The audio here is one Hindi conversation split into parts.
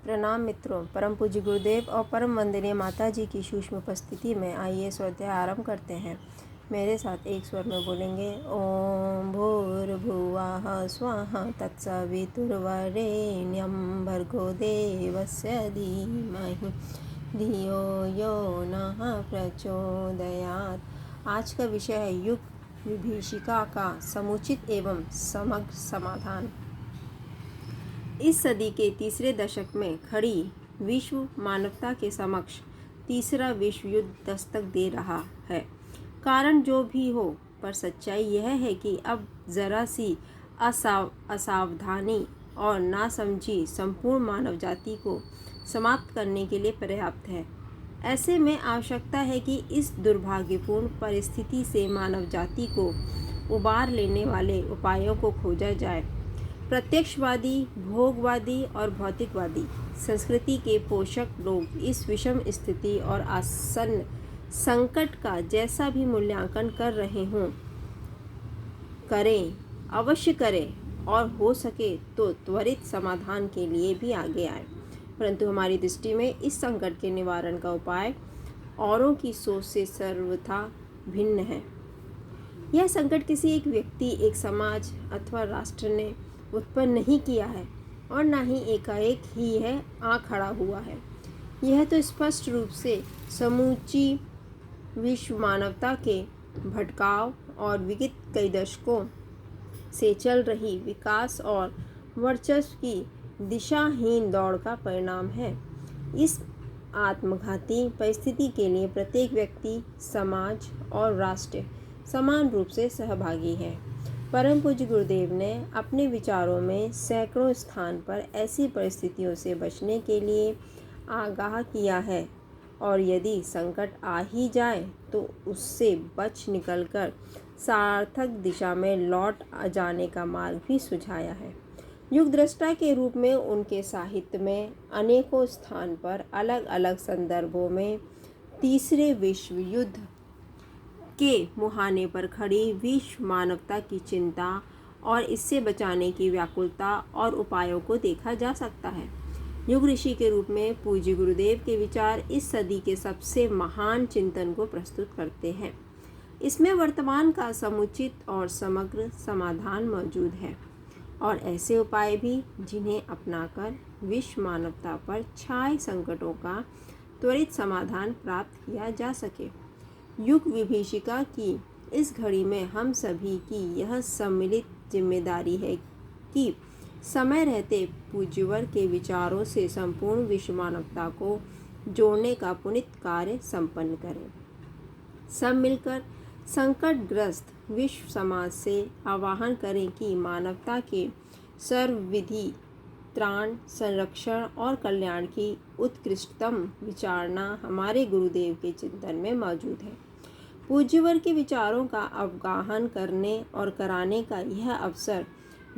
प्रणाम मित्रों। परम पूज्य गुरुदेव और परम वंदनीय माता जी की सूक्ष्म उपस्थिति में आइए स्वाध्याय आरंभ करते हैं। मेरे साथ एक स्वर में बोलेंगे। ओम भूर्भुवः स्वः तत्सवितुर्वरेण्यं भर्गो देवस्य धीमहि धियो यो नः प्रचोदयात्। आज का विषय है युग विभीषिका का समुचित एवं समग्र समाधान। इस सदी के तीसरे दशक में खड़ी विश्व मानवता के समक्ष तीसरा विश्व युद्ध दस्तक दे रहा है। कारण जो भी हो, पर सच्चाई यह है कि अब जरा सी असावधानी और नासमझी संपूर्ण मानव जाति को समाप्त करने के लिए पर्याप्त है। ऐसे में आवश्यकता है कि इस दुर्भाग्यपूर्ण परिस्थिति से मानव जाति को उबार लेने वाले उपायों को खोजा जाए। प्रत्यक्षवादी, भोगवादी और भौतिकवादी संस्कृति के पोषक लोग इस विषम स्थिति और आसन्न संकट का जैसा भी मूल्यांकन कर रहे हों, करें, अवश्य करें और हो सके तो त्वरित समाधान के लिए भी आगे आए। परंतु हमारी दृष्टि में इस संकट के निवारण का उपाय औरों की सोच से सर्वथा भिन्न है। यह संकट किसी एक व्यक्ति, एक समाज अथवा राष्ट्र ने उत्पन्न नहीं किया है और न ही एकाएक ही यह आ खड़ा हुआ है। यह तो स्पष्ट रूप से समूची विश्व मानवता के भटकाव और विगत कई दशकों से चल रही विकास और वर्चस्व की दिशाहीन दौड़ का परिणाम है। इस आत्मघाती परिस्थिति के लिए प्रत्येक व्यक्ति, समाज और राष्ट्र समान रूप से सहभागी है। परम पूज्य गुरुदेव ने अपने विचारों में सैकड़ों स्थान पर ऐसी परिस्थितियों से बचने के लिए आगाह किया है और यदि संकट आ ही जाए तो उससे बच निकलकर सार्थक दिशा में लौट जाने का मार्ग भी सुझाया है। युग दृष्टा के रूप में उनके साहित्य में अनेकों स्थान पर अलग अलग संदर्भों में तीसरे विश्व युद्ध के मुहाने पर खड़ी विश्व मानवता की चिंता और इससे बचाने की व्याकुलता और उपायों को देखा जा सकता है। युग ऋषि के रूप में पूज्य गुरुदेव के विचार इस सदी के सबसे महान चिंतन को प्रस्तुत करते हैं। इसमें वर्तमान का समुचित और समग्र समाधान मौजूद है और ऐसे उपाय भी जिन्हें अपनाकर विश्व मानवता पर छाए संकटों का त्वरित समाधान प्राप्त किया जा सके। युग विभीषिका की इस घड़ी में हम सभी की यह सम्मिलित जिम्मेदारी है कि समय रहते पूज्यवर के विचारों से संपूर्ण विश्व मानवता को जोड़ने का पुनीत कार्य संपन्न करें। सब मिलकर संकटग्रस्त विश्व समाज से आह्वान करें कि मानवता के सर्वविधि त्राण, संरक्षण और कल्याण की उत्कृष्टतम विचारणा हमारे गुरुदेव के चिंतन में मौजूद है। पूज्यवर के विचारों का अवगाहन करने और कराने का यह अवसर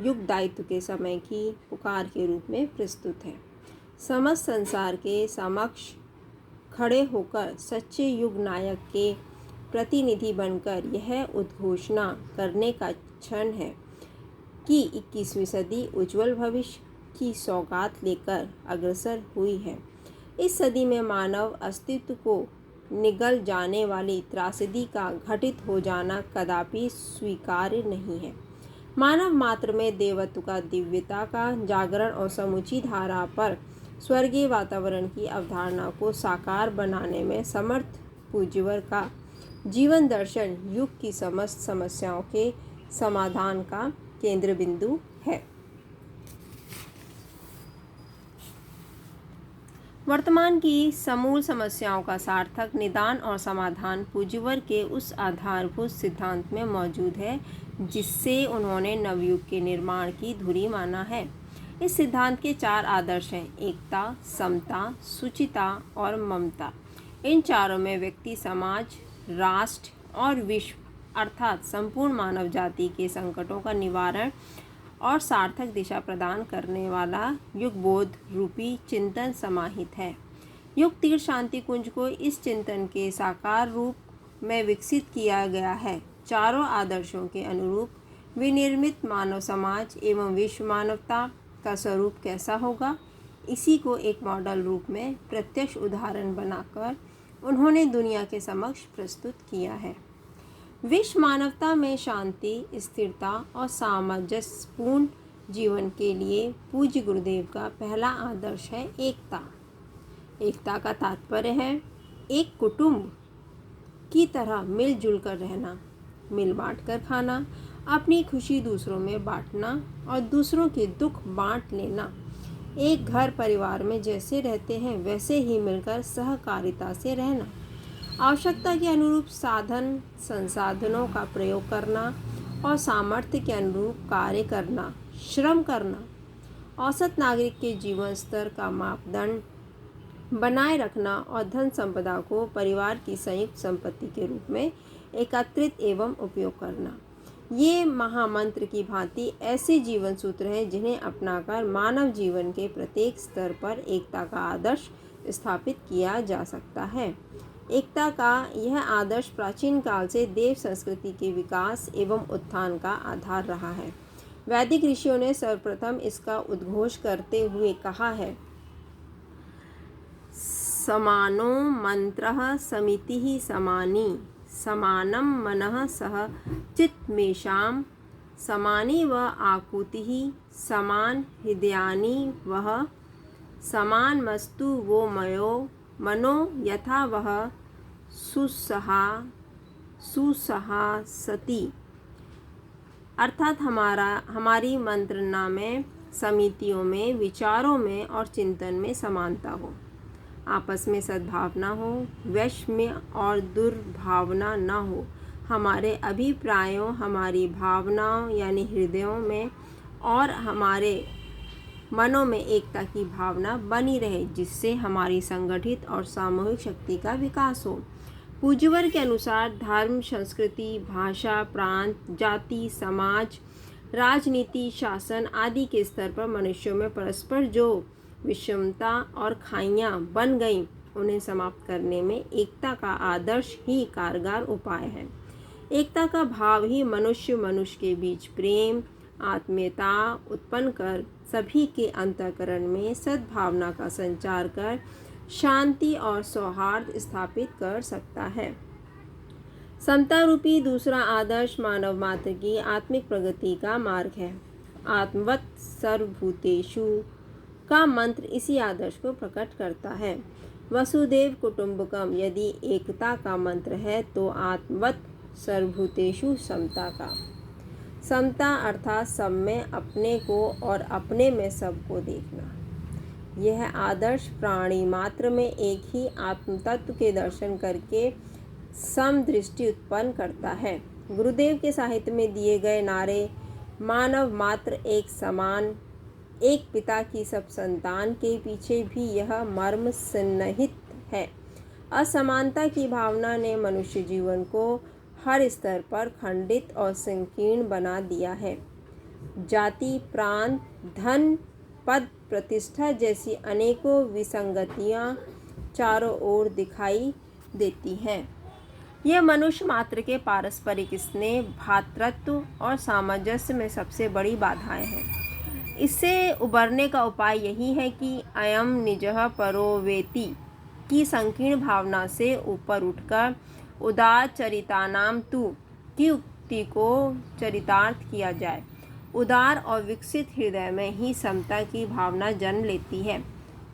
युग दायित्व के समय की पुकार के रूप में प्रस्तुत है। समस्त संसार के समक्ष खड़े होकर सच्चे युग नायक के प्रतिनिधि बनकर यह उद्घोषणा करने का क्षण है कि 21वीं सदी उज्जवल भविष्य की सौगात लेकर अग्रसर हुई है। इस सदी में मानव अस्तित्व को निगल जाने वाली त्रासदी का घटित हो जाना कदापि स्वीकार्य नहीं है। मानव मात्र में देवत्व का, दिव्यता का जागरण और समुची धारा पर स्वर्गीय वातावरण की अवधारणा को साकार बनाने में समर्थ पूज्यवर का जीवन दर्शन युग की समस्त समस्याओं के समाधान का केंद्र बिंदु है। वर्तमान की समूल समस्याओं का सार्थक निदान और समाधान पूज्यवर के उस आधारभूत सिद्धांत में मौजूद है जिससे उन्होंने नवयुग के निर्माण की धुरी माना है। इस सिद्धांत के 4 आदर्श हैं: एकता, समता, शुचिता और ममता। इन चारों में व्यक्ति, समाज, राष्ट्र और विश्व अर्थात संपूर्ण मानव जाति के संकटों का निवारण और सार्थक दिशा प्रदान करने वाला युगबोध रूपी चिंतन समाहित है। युग तीर्थ शांति कुंज को इस चिंतन के साकार रूप में विकसित किया गया है। चारों आदर्शों के अनुरूप विनिर्मित मानव समाज एवं विश्व मानवता का स्वरूप कैसा होगा? इसी को एक मॉडल रूप में प्रत्यक्ष उदाहरण बनाकर उन्होंने दुनिया के समक्ष प्रस्तुत किया है। विश्व मानवता में शांति, स्थिरता और सामंजस्यपूर्ण जीवन के लिए पूज्य गुरुदेव का पहला आदर्श है एकता। एकता का तात्पर्य है एक कुटुंब की तरह मिलजुल कर रहना, मिल बांट कर खाना, अपनी खुशी दूसरों में बांटना और दूसरों के दुख बांट लेना। एक घर परिवार में जैसे रहते हैं वैसे ही मिलकर सहकारिता से रहना। आवश्यकता के अनुरूप साधन संसाधनों का प्रयोग करना और सामर्थ्य के अनुरूप कार्य करना, श्रम करना। औसत नागरिक के जीवन स्तर का मापदंड बनाए रखना और धन संपदा को परिवार की संयुक्त संपत्ति के रूप में एकत्रित एवं उपयोग करना। ये महामंत्र की भांति ऐसे जीवन सूत्र हैं जिन्हें अपनाकर मानव जीवन के प्रत्येक स्तर पर एकता का आदर्श स्थापित किया जा सकता है। एकता का यह आदर्श प्राचीन काल से देव संस्कृति के विकास एवं उत्थान का आधार रहा है। वैदिक ऋषियों ने सर्वप्रथम इसका उद्घोष करते हुए कहा है, समानो मंत्रः समितिः समानी, समानं मनः सह चित्तमेषां, समानी व आकुतिः, समान हृदयानि वह, समानमस्तु वो मनो यथा वह सुसहासति। अर्थात हमारी मंत्रणा में, समितियों में, विचारों में और चिंतन में समानता हो, आपस में सद्भावना हो, वैषम्य और दुर्भावना न हो। हमारे अभिप्रायों, हमारी भावनाओं यानी हृदयों में और हमारे मनों में एकता की भावना बनी रहे, जिससे हमारी संगठित और सामूहिक शक्ति का विकास हो। पूज्यवर के अनुसार धर्म, संस्कृति, भाषा, प्रांत, जाति, समाज, राजनीति, शासन आदि के स्तर पर मनुष्यों में परस्पर जो विषमता और खाइयाँ बन गईं, उन्हें समाप्त करने में एकता का आदर्श ही कारगर उपाय है। एकता का भाव ही मनुष्य के बीच प्रेम, आत्मीयता उत्पन्न कर सभी के अंतःकरण में सद्भावना का संचार कर शांति और सौहार्द स्थापित कर सकता है। समता रूपी दूसरा आदर्श मानव मात्र की आत्मिक प्रगति का मार्ग है। आत्मवत् सर्वभूतेषु का मंत्र इसी आदर्श को प्रकट करता है। वसुदेव कुटुंबकम यदि एकता का मंत्र है तो आत्मवत् सर्वभूतेषु समता का। समता अर्थात सब में अपने को और अपने में सबको देखना। यह आदर्श प्राणी मात्र में एक ही आत्म तत्व के दर्शन करके समदृष्टि उत्पन्न करता है। गुरुदेव के साहित्य में दिए गए नारे मानव मात्र एक समान, एक पिता की सब संतान के पीछे भी यह मर्म सन्निहित है। असमानता की भावना ने मनुष्य जीवन को हर स्तर पर खंडित और संकीर्ण बना दिया है। जाति, प्रांत, धन, पद, प्रतिष्ठा जैसी अनेकों विसंगतियां चारों ओर दिखाई देती हैं। यह मनुष्य मात्र के पारस्परिक स्नेह, भ्रातृत्व और सामंजस्य में सबसे बड़ी बाधाएं हैं। इससे उबरने का उपाय यही है कि अयम निजः परो वेति की संकीर्ण भावना से ऊपर उठकर उदार चरितानाम तु की उक्ति को चरितार्थ किया जाए। उदार और विकसित हृदय में ही समता की भावना जन्म लेती है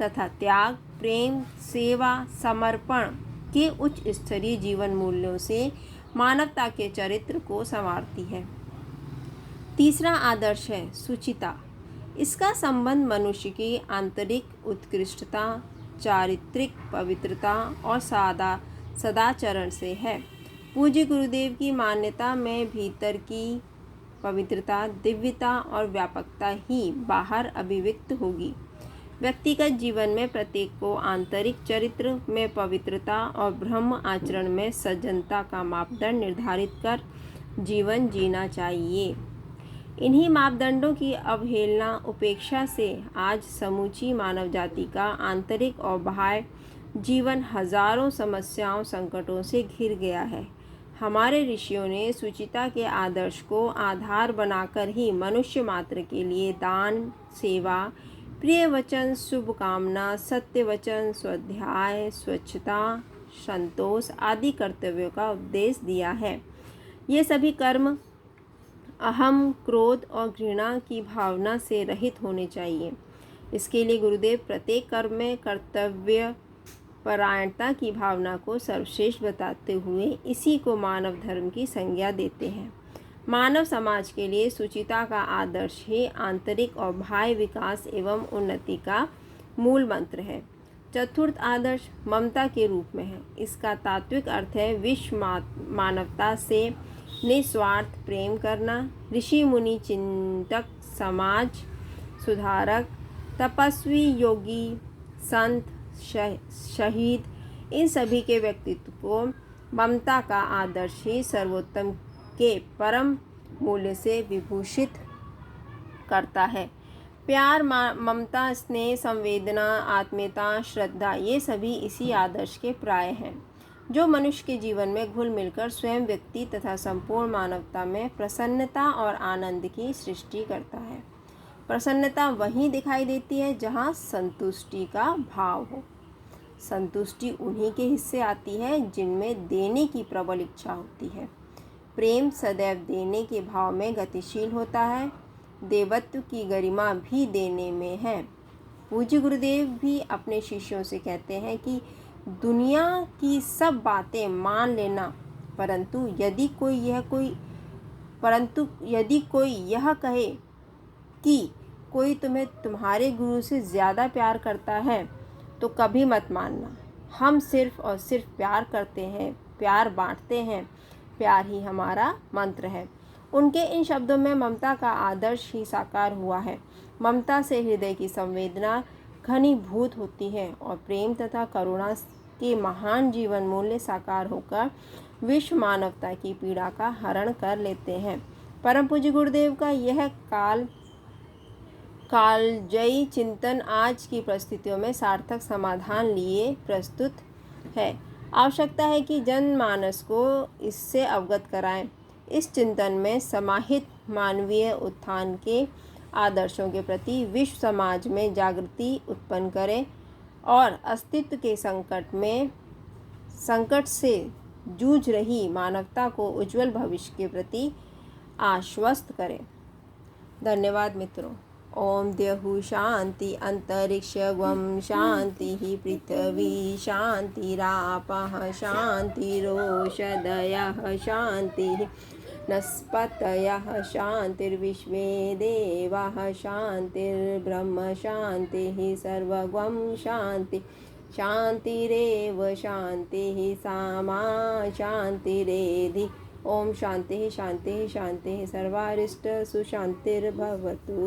तथा त्याग, प्रेम, सेवा, समर्पण के उच्च स्तरीय जीवन मूल्यों से मानवता के चरित्र को संवारती है। तीसरा आदर्श है सुचिता। इसका संबंध मनुष्य की आंतरिक उत्कृष्टता, चारित्रिक पवित्रता और सदाचरण से है। पूज्य गुरुदेव की मान्यता में भीतर की पवित्रता, दिव्यता और व्यापकता ही बाहर अभिव्यक्त होगी। व्यक्तिगत जीवन में प्रत्येक को आंतरिक चरित्र में पवित्रता और ब्रह्म आचरण में सज्जनता का मापदंड निर्धारित कर जीवन जीना चाहिए। इन्हीं मापदंडों की अवहेलना, उपेक्षा से आज समूची मानव जाति का आंतरिक और बाह्य जीवन हजारों समस्याओं, संकटों से घिर गया है। हमारे ऋषियों ने सुचिता के आदर्श को आधार बनाकर ही मनुष्य मात्र के लिए दान, सेवा, प्रिय वचन, शुभ कामना, सत्य वचन, स्वाध्याय, स्वच्छता, संतोष आदि कर्तव्यों का उपदेश दिया है। ये सभी कर्म अहम, क्रोध और घृणा की भावना से रहित होने चाहिए। इसके लिए गुरुदेव प्रत्येक कर्म में कर्तव्य परायणता की भावना को सर्वश्रेष्ठ बताते हुए इसी को मानव धर्म की संज्ञा देते हैं। मानव समाज के लिए सुचिता का आदर्श ही आंतरिक और बाह्य विकास एवं उन्नति का मूल मंत्र है। चतुर्थ आदर्श ममता के रूप में है। इसका तात्विक अर्थ है विश्व मानवता से निस्वार्थ प्रेम करना। ऋषि मुनि, चिंतक, समाज सुधारक, तपस्वी, योगी, संत, शहीद, इन सभी के व्यक्तित्व को ममता का आदर्श ही सर्वोत्तम के परम मूल्य से विभूषित करता है। प्यार, ममता, स्नेह, संवेदना, आत्मीयता, श्रद्धा, ये सभी इसी आदर्श के प्राय हैं, जो मनुष्य के जीवन में घुल मिलकर स्वयं व्यक्ति तथा संपूर्ण मानवता में प्रसन्नता और आनंद की सृष्टि करता है। प्रसन्नता वहीं दिखाई देती है जहाँ संतुष्टि का भाव हो। संतुष्टि उन्हीं के हिस्से आती है जिनमें देने की प्रबल इच्छा होती है। प्रेम सदैव देने के भाव में गतिशील होता है। देवत्व की गरिमा भी देने में है। पूज्य गुरुदेव भी अपने शिष्यों से कहते हैं कि दुनिया की सब बातें मान लेना, परंतु यदि कोई यह कहे कि कोई तुम्हें तुम्हारे गुरु से ज़्यादा प्यार करता है तो कभी मत मानना। हम सिर्फ और सिर्फ प्यार करते हैं, प्यार बांटते हैं, प्यार ही हमारा मंत्र है। उनके इन शब्दों में ममता का आदर्श ही साकार हुआ है। ममता से हृदय की संवेदना घनीभूत होती है और प्रेम तथा करुणा के महान जीवन मूल्य साकार होकर विश्व मानवता की पीड़ा का हरण कर लेते हैं। परम पूज्य गुरुदेव का यह कालजयी चिंतन आज की परिस्थितियों में सार्थक समाधान लिए प्रस्तुत है। आवश्यकता है कि जनमानस को इससे अवगत कराएं। इस चिंतन में समाहित मानवीय उत्थान के आदर्शों के प्रति विश्व समाज में जागृति उत्पन्न करें और अस्तित्व के संकट से जूझ रही मानवता को उज्जवल भविष्य के प्रति आश्वस्त करें। धन्यवाद मित्रों। ओम द्यौः शांति अंतरिक्षं शांति पृथ्वी शांतिरापः शांतिरोषधयः शांतिः नस्पतयः शांतिर्विश्वे देवाः शांतिर्ब्रह्म शांतिः सर्वगं शांति शांतिरेव शांतिः सामा शांतिरेधि। ओम शांति शांति शांति सर्वारिष्ट सुशांतिर्भवतु।